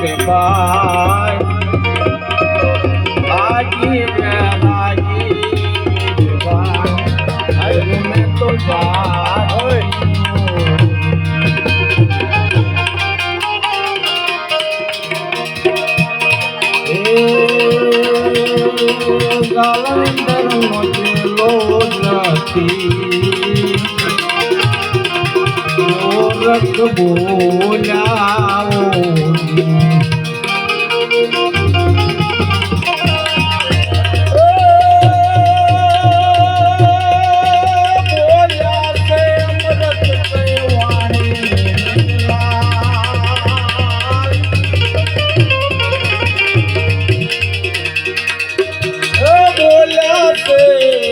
मेरे भाई रागी मेरे भाई अरे मैं तो गालंदर मुझे लोजती रख बोलाओ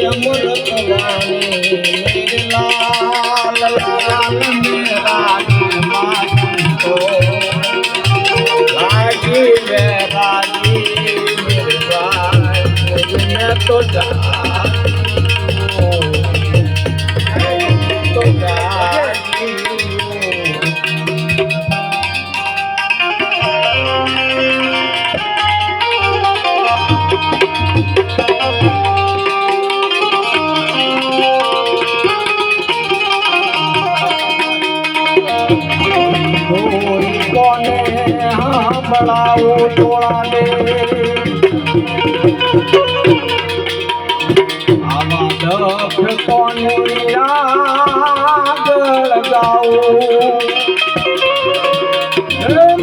अमृत वाणी मेरे लाल लाल मेरा तो रागी मेरे भाई मैं तो जा बड़ाओ तोड़ा दे आवा दफ कोने आग लगाओ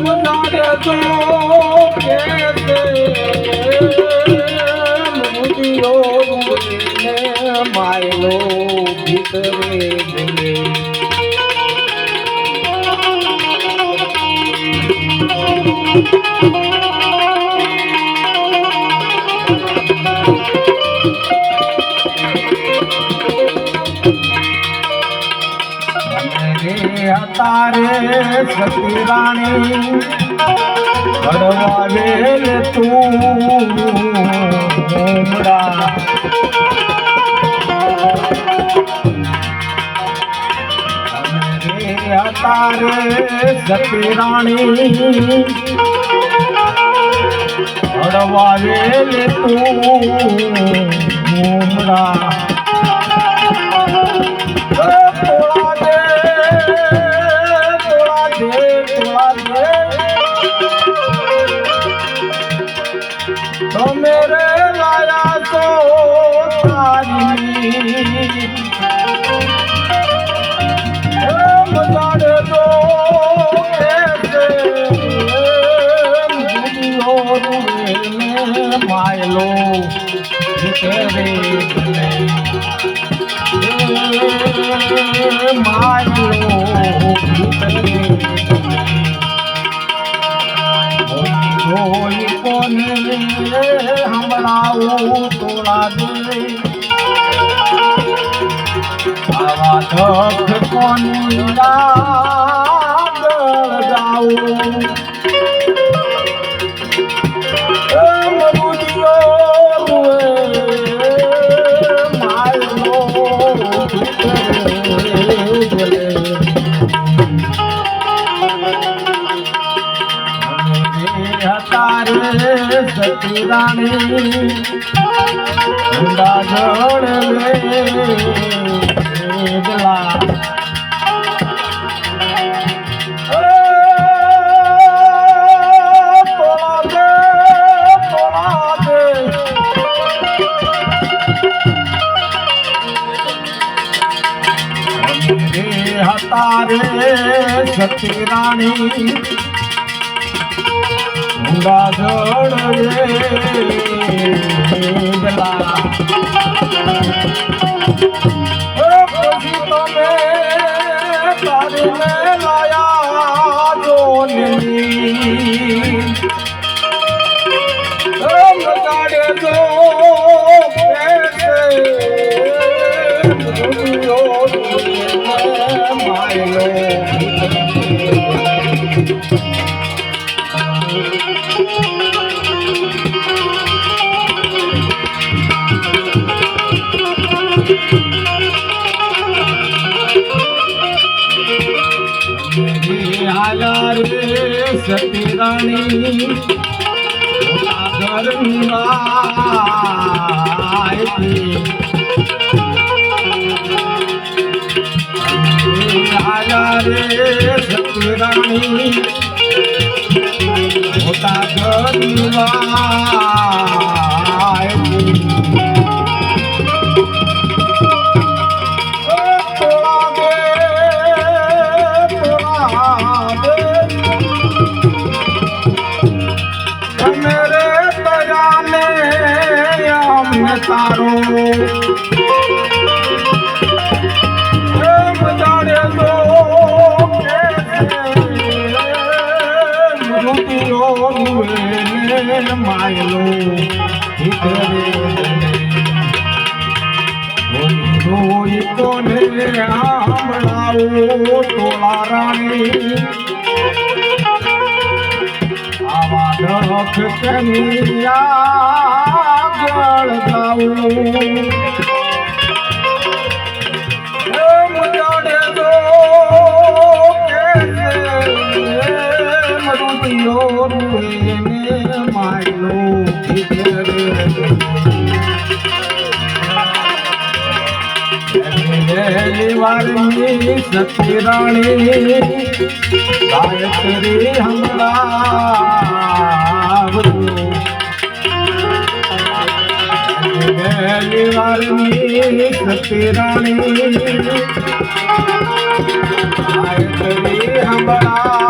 मुझे तो कैसे मुझे मायलो भीतरे बोले तारे सती रानी भरवा वेल तू उमड़ा तारे सती रानी भरवा वेल तू उमड़ा तो मेरे लाया तो तारी मजारे दो कैसे मायलो तेरे मायलो हमलाऊ तोड़ा दे आवा धक कोनिया जाऊ मबुदियो मायलो तारे सती रानी जड़ गला तारे सती रानी जड़ गला तारे में लाया जो गाड़े दो मायलो સતી રાણી આયા રે સતી રાણી મોટા તારો બજાડે તો માયલો કોને આંબળાવો તોલા રાણી આવા દખ કમિયા મજાડે તો માયલો વારની સતી રાણી ગાયત્રી હમણાં વારની સતી રાણી ગાયત્રી હમણાં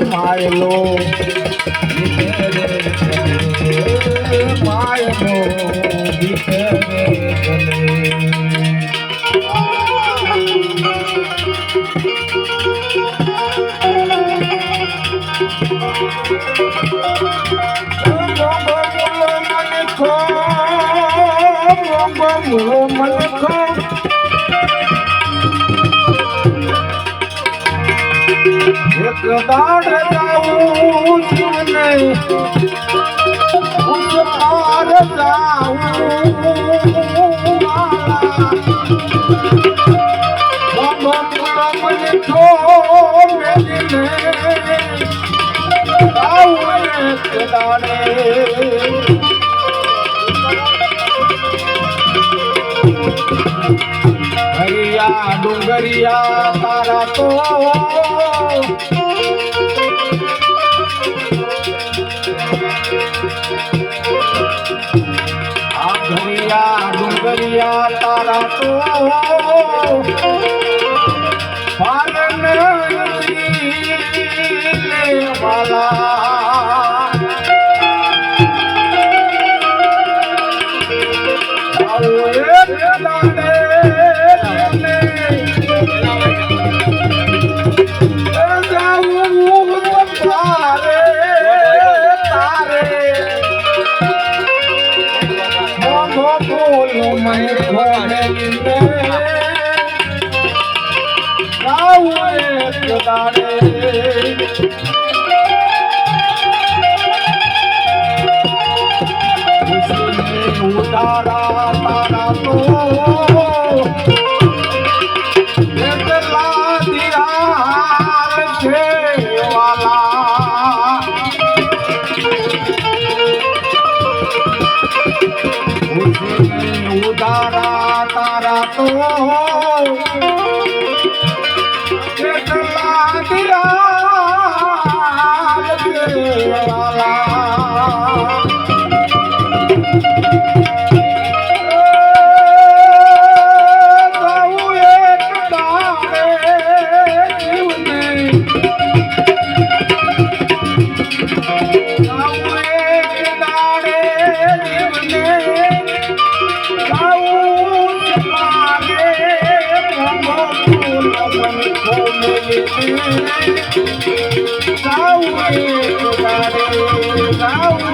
માયલો માયલો એક દાડ જાઉં જીવને ઉસ પાર જાઉં મને છો મેલીને જાઉં એક દાડે હરિયા ડુંગરિયા તારા તો ડુંગરિયા તારા તો વાલા ઉતારા તારા તો છે વાલા ઉતારા તારા તો Now